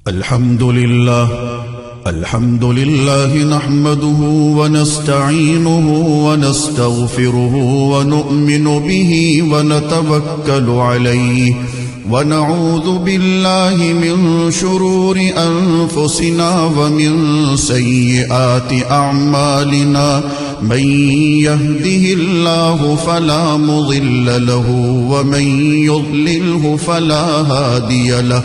الحمد لله نحمده ونستعينه ونستغفره ونؤمن به ونتوكل عليه ونعوذ بالله من شرور أنفسنا ومن سيئات أعمالنا من يهده الله فلا مضل له ومن يضلله فلا هادي له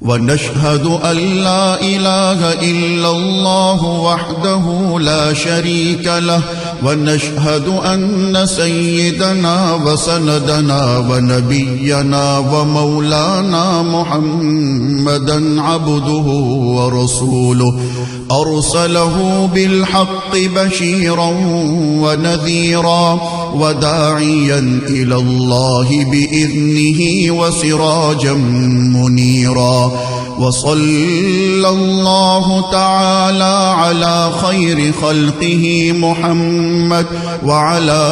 ونشهد أن لا إله إلا الله وحده لا شريك له ونشهد أن سيدنا وسندنا ونبينا ومولانا محمدا عبده ورسوله أرسله بالحق بشيرا ونذيرا وداعيا إلى الله بإذنه وسراجا منيرا وصلى الله تعالى على خير خلقه محمد وعلى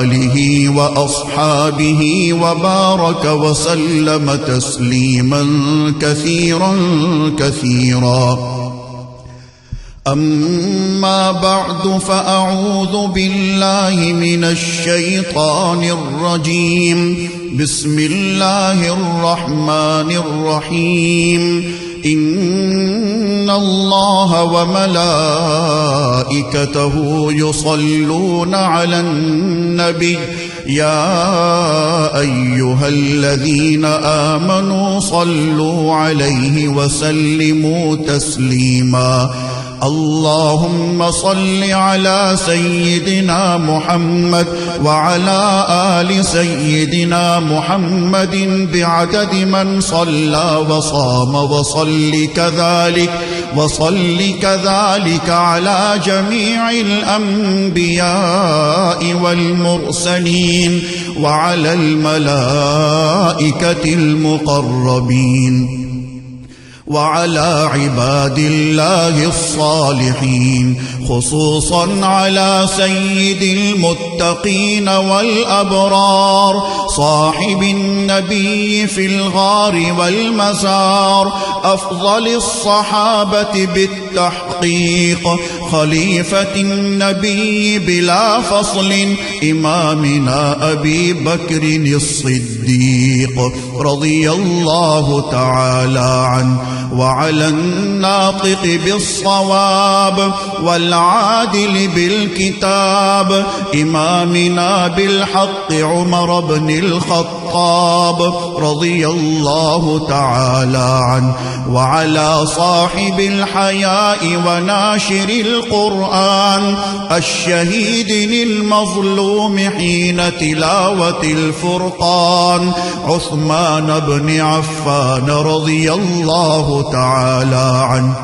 آله وأصحابه وبارك وسلم تسليما كثيرا كثيرا. أما بعد فأعوذ بالله من الشيطان الرجيم. بسم الله الرحمن الرحيم. إن الله وملائكته يصلون على النبي يا أيها الذين آمنوا صلوا عليه وسلموا تسليما. اللهم صل على سيدنا محمد وعلى آل سيدنا محمد بعدد من صلى وصام وصل كذلك على جميع الأنبياء والمرسلين وعلى الملائكة المقربين وعلى عباد الله الصالحين، خصوصا على سيد المتقين والأبرار صاحب النبي في الغار والمزار، أفضل الصحابة بالتحقيق، خليفة النبي بلا فصل، إمامنا أبي بكر الصديق رضي الله تعالى عنه، وعلى الناطق بالصواب والعادل بالكتاب إمامنا بالحق عمر بن الخطاب رضي الله تعالى عنه، وعلى صاحب الحياء وناشر القرآن الشهيد المظلوم حين تلاوة الفرقان عثمان بن عفان رضي الله تعالى عنه،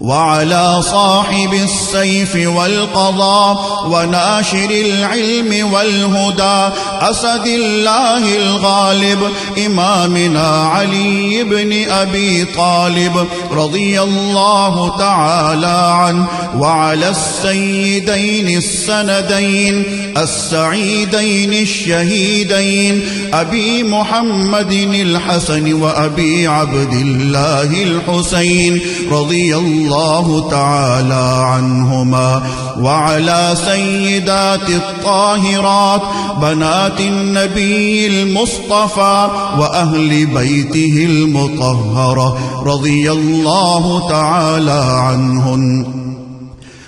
وعلى صاحب السيف والقضاء وناشر العلم والهدى أسد الله الغالب إمامنا علي بن أبي طالب رضي الله تعالى عنه، وعلى السيدين السندين السعيدين الشهيدين أبي محمد الحسن وأبي عبد الله الحسين رضي الله تعالى عنهما، وعلى سيدات الطاهرات بنات النبي المصطفى وأهل بيته المطهرة رضي الله تعالى عنهن،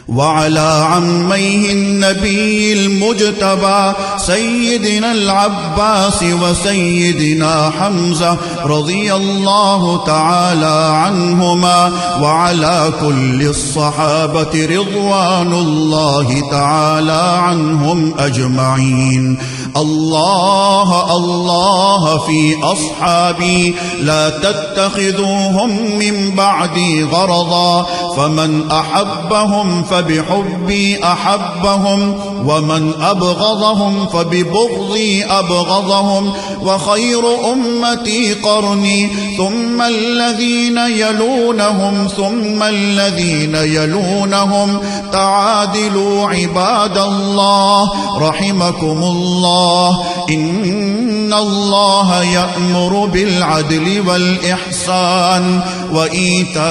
وعلى عميه النبي المجتبى سيدنا العباس وسيدنا حمزة رضي الله تعالى عنهما، وعلى كل الصحابة رضوان الله تعالى عنهم أجمعين. الله الله في أصحابي لا تتخذوهم من بعدي غرضا، فمن أحبهم فبحبي أحبهم، ومن أبغضهم فببغضي أبغضهم، وخير أمتي قرني ثم الذين يلونهم ثم الذين يلونهم. تعادلوا عباد الله رحمكم الله. إن إن الله يأمر بالعدل والإحسان وإيتاء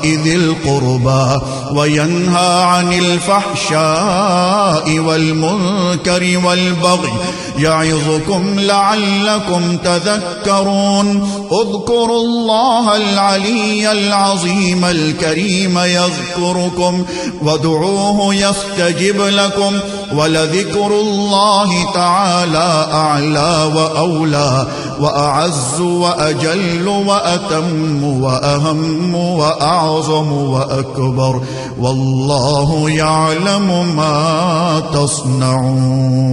ذي القربى وينهى عن الفحشاء والمنكر والبغي يعظكم لعلكم تذكرون اذكروا الله العلي العظيم الكريم يذكركم وادعوه يستجب لكم ولذكر الله تعالى أعلى وأولى وأعز وأجل وأتم وأهم وأعظم وأكبر والله يعلم ما تصنعون.